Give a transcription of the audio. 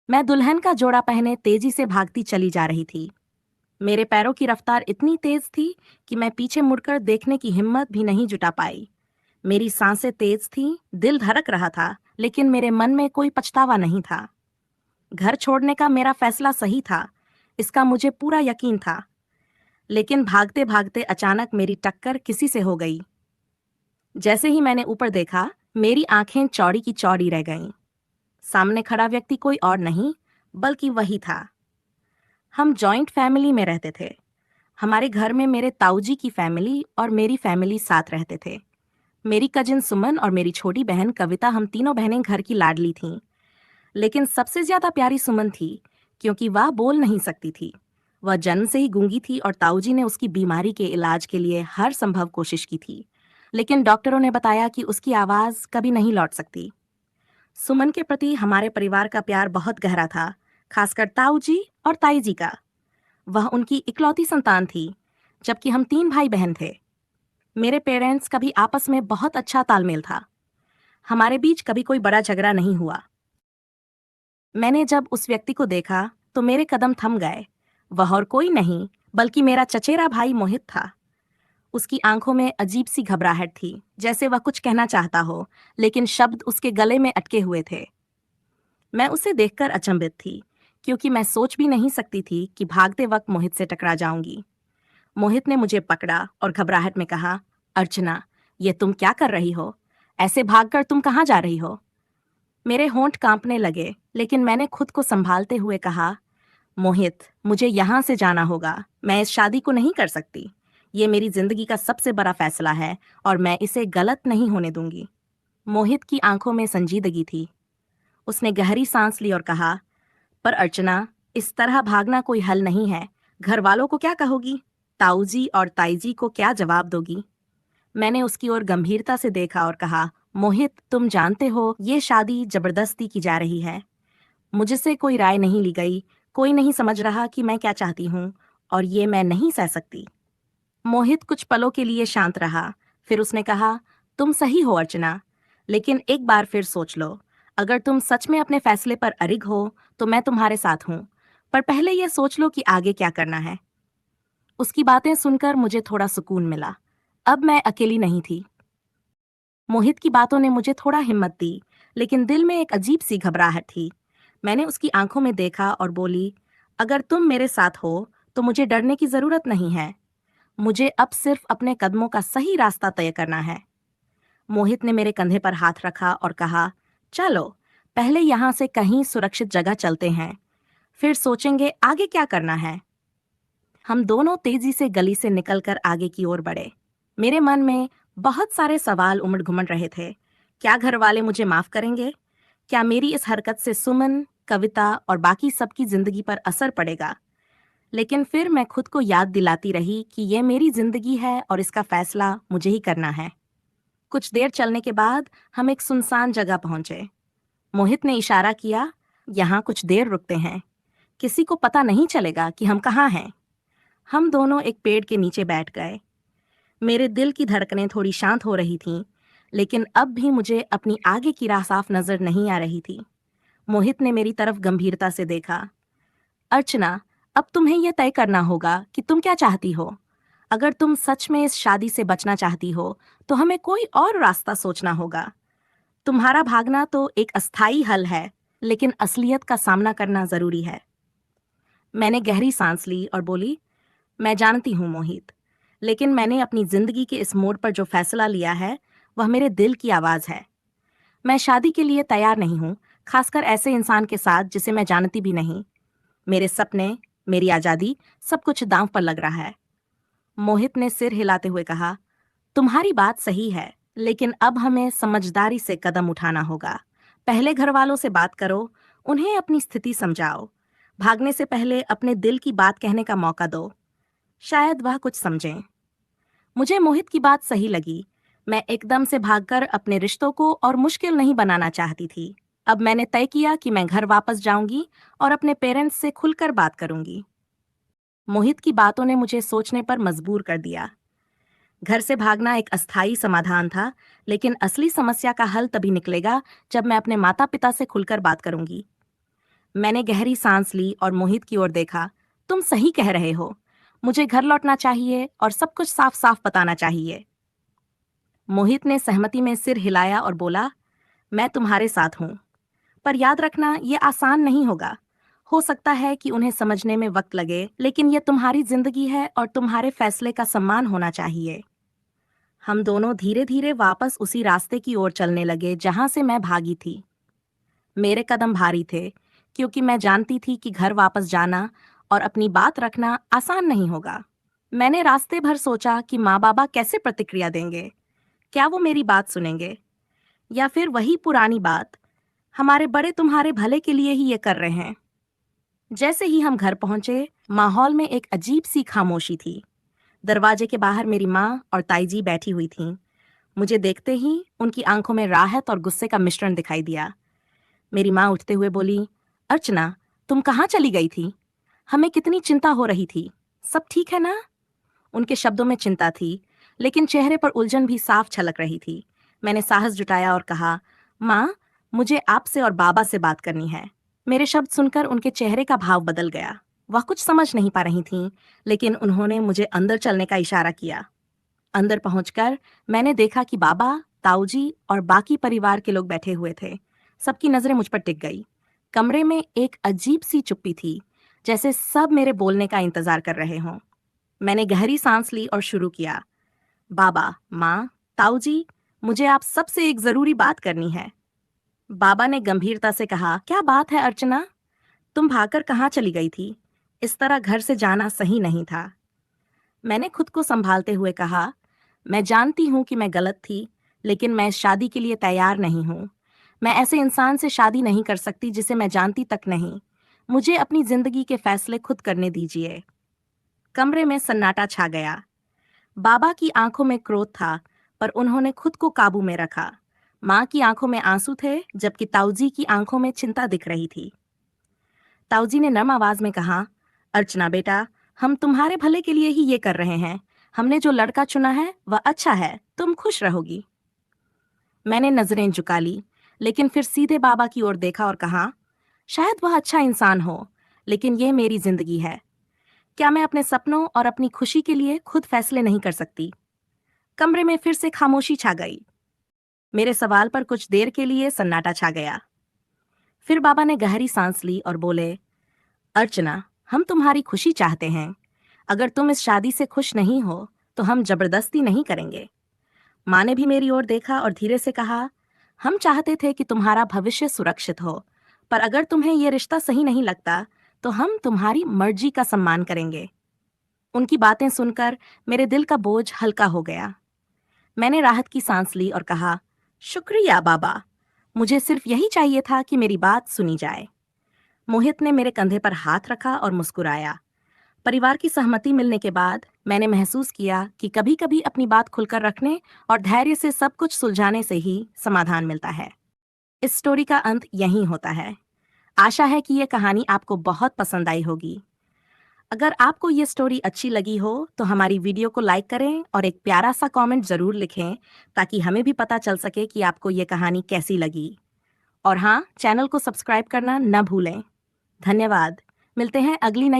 मैं दुल्हन का जोड़ा पहने तेजी से भागती चली जा रही थी। मेरे पैरों की रफ्तार इतनी तेज थी कि मैं पीछे मुड़कर देखने की हिम्मत भी नहीं जुटा पाई। मेरी सांसें तेज थीं, दिल धड़क रहा था, लेकिन मेरे मन में कोई पछतावा नहीं था। घर छोड़ने का मेरा फैसला सही था, इसका मुझे पूरा यकीन था। लेकिन भागते भागते अचानक मेरी टक्कर किसी से हो गई। जैसे ही मैंने ऊपर देखा, मेरी आंखें चौड़ी की चौड़ी रह गईं। सामने खड़ा व्यक्ति कोई और नहीं, बल्कि वही था। हम जॉइंट फैमिली में रहते थे। हमारे घर में मेरे ताऊजी की फैमिली और मेरी फैमिली साथ रहते थे। मेरी कजिन सुमन और मेरी छोटी बहन कविता, हम तीनों बहनें घर की लाडली थीं। लेकिन सबसे ज्यादा प्यारी सुमन थी, क्योंकि वह बोल नहीं सकती थी। वह जन्म से ही गूंगी थी और ताऊजी ने उसकी बीमारी के इलाज के लिए हर संभव कोशिश की थी, लेकिन डॉक्टरों ने बताया कि उसकी आवाज कभी नहीं लौट सकती। सुमन के प्रति हमारे परिवार का प्यार बहुत गहरा था, खासकर ताऊजी और ताई जी का। वह उनकी इकलौती संतान थी, जबकि हम तीन भाई बहन थे। मेरे पेरेंट्स का भी आपस में बहुत अच्छा तालमेल था। हमारे बीच कभी कोई बड़ा झगड़ा नहीं हुआ। मैंने जब उस व्यक्ति को देखा तो मेरे कदम थम गए। वह और कोई नहीं, बल्कि मेरा चचेरा भाई मोहित था। उसकी आंखों में अजीब सी घबराहट थी, जैसे वह कुछ कहना चाहता हो, लेकिन शब्द उसके गले में अटके हुए थे। मैं उसे देखकर अचंभित थी, क्योंकि मैं सोच भी नहीं सकती थी कि भागते वक्त मोहित से टकरा जाऊंगी। मोहित ने मुझे पकड़ा और घबराहट में कहा, अर्चना, ये तुम क्या कर रही हो? ऐसे भागकर तुम कहाँ जा रही हो? मेरे होंठ कांपने लगे, लेकिन मैंने खुद को संभालते हुए कहा, मोहित, मुझे यहाँ से जाना होगा। मैं इस शादी को नहीं कर सकती। ये मेरी जिंदगी का सबसे बड़ा फैसला है और मैं इसे गलत नहीं होने दूंगी। मोहित की आंखों में संजीदगी थी। उसने गहरी सांस ली और कहा, पर अर्चना, इस तरह भागना कोई हल नहीं है। घर वालों को क्या कहोगी? ताऊजी और ताईजी को क्या जवाब दोगी? मैंने उसकी ओर गंभीरता से देखा और कहा, मोहित, तुम जानते हो ये शादी जबरदस्ती की जा रही है। मुझसे कोई राय नहीं ली गई। कोई नहीं समझ रहा कि मैं क्या चाहती हूँ, और ये मैं नहीं सह सकती। मोहित कुछ पलों के लिए शांत रहा। फिर उसने कहा, तुम सही हो अर्चना, लेकिन एक बार फिर सोच लो। अगर तुम सच में अपने फैसले पर अड़िग हो तो मैं तुम्हारे साथ हूँ, पर पहले यह सोच लो कि आगे क्या करना है। उसकी बातें सुनकर मुझे थोड़ा सुकून मिला। अब मैं अकेली नहीं थी। मोहित की बातों ने मुझे थोड़ा हिम्मत दी, लेकिन दिल में एक अजीब सी घबराहट थी। मैंने उसकी आंखों में देखा और बोली, अगर तुम मेरे साथ हो तो मुझे डरने की जरूरत नहीं है। मुझे अब सिर्फ अपने कदमों का सही रास्ता तय करना है। मोहित ने मेरे कंधे पर हाथ रखा और कहा, चलो, पहले यहाँ से कहीं सुरक्षित जगह चलते हैं, फिर सोचेंगे आगे क्या करना है। हम दोनों तेजी से गली से निकलकर आगे की ओर बढ़े। मेरे मन में बहुत सारे सवाल उमड़ घुमड़ रहे थे। क्या घर वाले मुझे माफ करेंगे? क्या मेरी इस हरकत से सुमन, कविता और बाकी सबकी जिंदगी पर असर पड़ेगा? लेकिन फिर मैं खुद को याद दिलाती रही कि यह मेरी जिंदगी है और इसका फैसला मुझे ही करना है। कुछ देर चलने के बाद हम एक सुनसान जगह पहुंचे। मोहित ने इशारा किया, यहाँ कुछ देर रुकते हैं। किसी को पता नहीं चलेगा कि हम कहाँ हैं। हम दोनों एक पेड़ के नीचे बैठ गए। मेरे दिल की धड़कनें थोड़ी शांत हो रही थीं, लेकिन अब भी मुझे अपनी आगे की राह साफ नजर नहीं आ रही थी। मोहित ने मेरी तरफ गंभीरता से देखा। अर्चना, अब तुम्हें यह तय करना होगा कि तुम क्या चाहती हो। अगर तुम सच में इस शादी से बचना चाहती हो, तो हमें कोई और रास्ता सोचना होगा। तुम्हारा भागना तो एक अस्थायी हल है, लेकिन असलियत का सामना करना जरूरी है। मैंने गहरी सांस ली और बोली, मैं जानती हूँ मोहित, लेकिन मैंने अपनी जिंदगी के इस मोड़ पर जो फैसला लिया है, वह मेरे दिल की आवाज है। मैं शादी के लिए तैयार नहीं हूँ, खासकर ऐसे इंसान के साथ जिसे मैं जानती भी नहीं। मेरे सपने, मेरी आजादी, सब कुछ दांव पर लग रहा है। मोहित ने सिर हिलाते हुए कहा, तुम्हारी बात सही है, लेकिन अब हमें समझदारी से कदम उठाना होगा। पहले घर वालों से बात करो, उन्हें अपनी स्थिति समझाओ। भागने से पहले अपने दिल की बात कहने का मौका दो। शायद वह कुछ समझें। मुझे मोहित की बात सही लगी। मैं एकदम से भागकर अपने रिश्तों को और मुश्किल नहीं बनाना चाहती थी। अब मैंने तय किया कि मैं घर वापस जाऊंगी और अपने पेरेंट्स से खुलकर बात करूंगी। मोहित की बातों ने मुझे सोचने पर मजबूर कर दिया। घर से भागना एक अस्थायी समाधान था, लेकिन असली समस्या का हल तभी निकलेगा जब मैं अपने माता पिता से खुलकर बात करूंगी। मैंने गहरी सांस ली और मोहित की ओर देखा। तुम सही कह रहे हो। मुझे घर लौटना चाहिए और सब कुछ साफ साफ बताना चाहिए। मोहित ने सहमति में सिर हिलाया और बोला, मैं तुम्हारे साथ हूं। पर याद रखना, ये आसान नहीं होगा। हो सकता है कि उन्हें समझने में वक्त लगे, लेकिन ये तुम्हारी जिंदगी है और तुम्हारे फैसले का सम्मान होना चाहिए। हम दोनों धीरे धीरे वापस उसी रास्ते की ओर चलने लगे जहां से मैं भागी थी। मेरे कदम भारी थे, क्योंकि मैं जानती थी कि घर वापस जाना और अपनी बात रखना आसान नहीं होगा। मैंने रास्ते भर सोचा कि माँ बाबा कैसे प्रतिक्रिया देंगे। क्या वो मेरी बात सुनेंगे, या फिर वही पुरानी बात, हमारे बड़े तुम्हारे भले के लिए ही ये कर रहे हैं। जैसे ही हम घर पहुंचे, माहौल में एक अजीब सी खामोशी थी। दरवाजे के बाहर मेरी माँ और ताई जी बैठी हुई थीं। मुझे देखते ही उनकी आंखों में राहत और गुस्से का मिश्रण दिखाई दिया। मेरी माँ उठते हुए बोली, अर्चना, तुम कहाँ चली गई थी? हमें कितनी चिंता हो रही थी। सब ठीक है ना? उनके शब्दों में चिंता थी, लेकिन चेहरे पर उलझन भी साफ झलक रही थी। मैंने साहस जुटाया और कहा, माँ, मुझे आपसे और बाबा से बात करनी है। मेरे शब्द सुनकर उनके चेहरे का भाव बदल गया। वह कुछ समझ नहीं पा रही थीं, लेकिन उन्होंने मुझे अंदर चलने का इशारा किया। अंदर पहुंचकर मैंने देखा कि बाबा, ताऊजी और बाकी परिवार के लोग बैठे हुए थे। सबकी नजरें मुझ पर टिक गई। कमरे में एक अजीब सी चुप्पी थी, जैसे सब मेरे बोलने का इंतजार कर रहे हों। मैंने गहरी सांस ली और शुरू किया। बाबा, माँ, ताऊजी, मुझे आप सबसे एक जरूरी बात करनी है। बाबा ने गंभीरता से कहा, क्या बात है अर्चना? तुम भागकर कहाँ चली गई थी? इस तरह घर से जाना सही नहीं था। मैंने खुद को संभालते हुए कहा, मैं जानती हूँ कि मैं गलत थी, लेकिन मैं इस शादी के लिए तैयार नहीं हूँ। मैं ऐसे इंसान से शादी नहीं कर सकती जिसे मैं जानती तक नहीं। मुझे अपनी जिंदगी के फैसले खुद करने दीजिए। कमरे में सन्नाटा छा गया। बाबा की आंखों में क्रोध था, पर उन्होंने खुद को काबू में रखा। माँ की आंखों में आंसू थे, जबकि ताऊजी की आंखों में चिंता दिख रही थी। ताऊजी ने नरम आवाज में कहा, अर्चना बेटा, हम तुम्हारे भले के लिए ही ये कर रहे हैं। हमने जो लड़का चुना है वह अच्छा है, तुम खुश रहोगी। मैंने नजरें झुका ली, लेकिन फिर सीधे बाबा की ओर देखा और कहा, शायद वह अच्छा इंसान हो, लेकिन यह मेरी जिंदगी है। क्या मैं अपने सपनों और अपनी खुशी के लिए खुद फैसले नहीं कर सकती? कमरे में फिर से खामोशी छा गई। मेरे सवाल पर कुछ देर के लिए सन्नाटा छा गया। फिर बाबा ने गहरी सांस ली और बोले, अर्चना, हम तुम्हारी खुशी चाहते हैं। अगर तुम इस शादी से खुश नहीं हो, तो हम जबरदस्ती नहीं करेंगे। माँ ने भी मेरी ओर देखा और धीरे से कहा, हम चाहते थे कि तुम्हारा भविष्य सुरक्षित हो, पर अगर तुम्हें यह रिश्ता सही नहीं लगता, तो हम तुम्हारी मर्जी का सम्मान करेंगे। उनकी बातें सुनकर मेरे दिल का बोझ हल्का हो गया। मैंने राहत की सांस ली और कहा, शुक्रिया बाबा, मुझे सिर्फ यही चाहिए था कि मेरी बात सुनी जाए। मोहित ने मेरे कंधे पर हाथ रखा और मुस्कुराया। परिवार की सहमति मिलने के बाद मैंने महसूस किया कि कभी-कभी अपनी बात खुलकर रखने और धैर्य से सब कुछ सुलझाने से ही समाधान मिलता है। इस स्टोरी का अंत यहीं होता है। आशा है कि ये कहानी आपको बहुत पसंद आई होगी। अगर आपको ये स्टोरी अच्छी लगी हो, तो हमारी वीडियो को लाइक करें और एक प्यारा सा कमेंट जरूर लिखें, ताकि हमें भी पता चल सके कि आपको ये कहानी कैसी लगी। और हाँ, चैनल को सब्सक्राइब करना न भूलें। धन्यवाद। मिलते हैं अगली नई